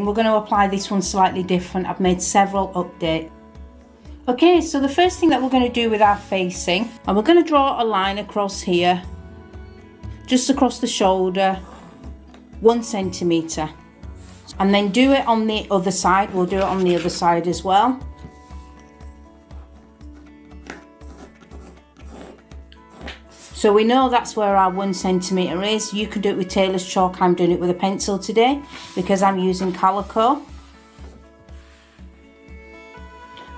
We're going to apply this one slightly different. I've made several updates. Okay, so the first thing that we're going to do with our facing, and we're going to draw a line across here, just across the shoulder, 1 centimetre. And then do it on the other side. We'll do it on the other side as well. So we know that's where our 1 centimetre is. You can do it with tailor's chalk. I'm doing it with a pencil today because I'm using calico.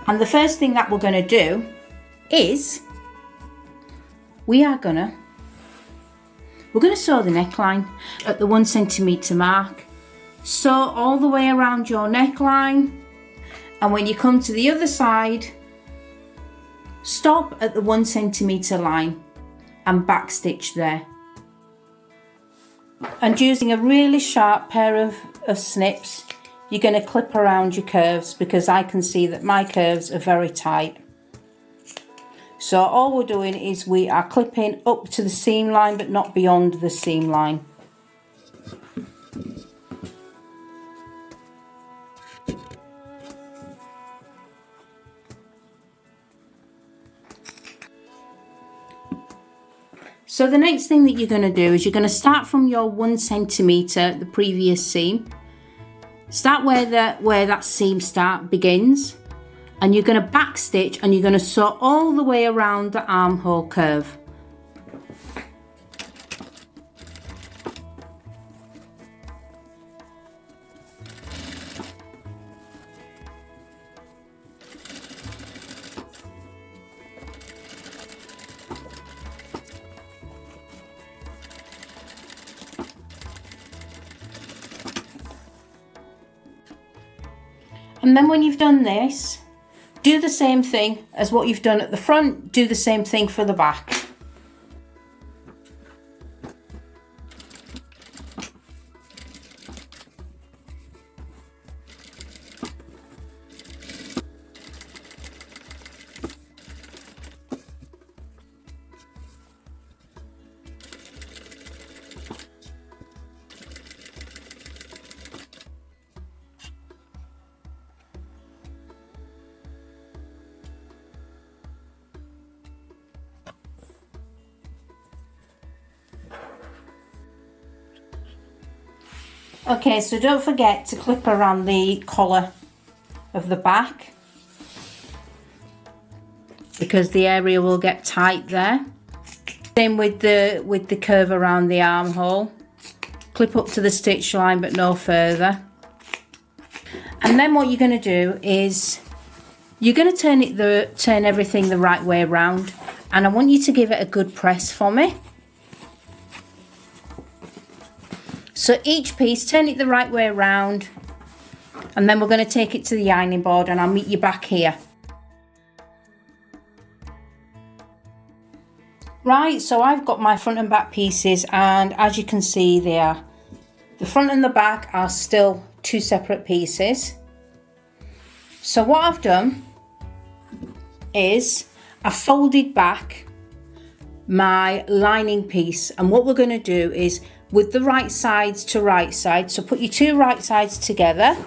And the first thing that we're going to do is we're going to sew the neckline at the 1 centimetre mark. Sew all the way around your neckline, and when you come to the other side, stop at the 1 centimetre line and backstitch there. And using a really sharp pair of snips, you're going to clip around your curves because I can see that my curves are very tight. So all we're doing is we are clipping up to the seam line but not beyond the seam line. So the next thing that you're going to do is you're going to start from your 1 centimetre, the previous seam. Start where that seam begins, and you're going to backstitch and you're going to sew all the way around the armhole curve. And then when you've done this, do the same thing as what you've done at the front, do the same thing for the back. Okay, so don't forget to clip around the collar of the back because the area will get tight there. Same with the curve around the armhole. Clip up to the stitch line but no further. And then what you're going to do is you're going to turn everything the right way around, and I want you to give it a good press for me. So each piece, turn it the right way around, and then we're going to take it to the ironing board and I'll meet you back here. Right, so I've got my front and back pieces, and as you can see the front and the back are still 2 separate pieces. So what I've done is I've folded back my lining piece, and what we're going to do is with the right sides to right side, so put your 2 right sides together,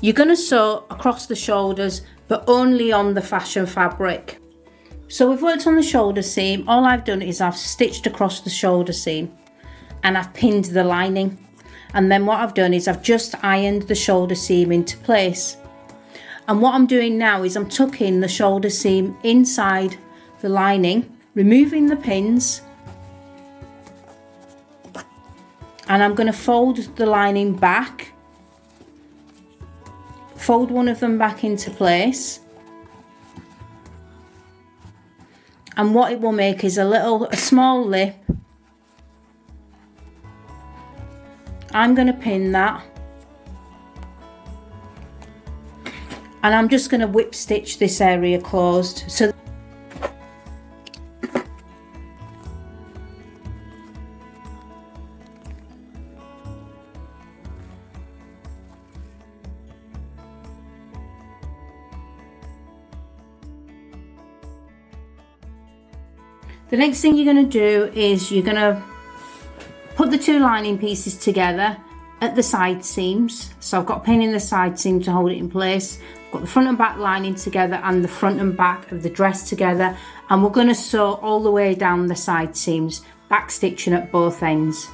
you're going to sew across the shoulders but only on the fashion fabric. So we've worked on the shoulder seam. All I've done is I've stitched across the shoulder seam and I've pinned the lining, and then what I've done is I've just ironed the shoulder seam into place. And what I'm doing now is I'm tucking the shoulder seam inside the lining, removing the pins, and I'm going to fold the lining back, fold one of them back into place, and what it will make is a small lip. I'm going to pin that, and I'm just going to whip stitch this area closed. So the next thing you're going to do is you're going to put the two lining pieces together at the side seams. So I've got a pin in the side seam to hold it in place. I've got the front and back lining together and the front and back of the dress together, and we're going to sew all the way down the side seams, back stitching at both ends.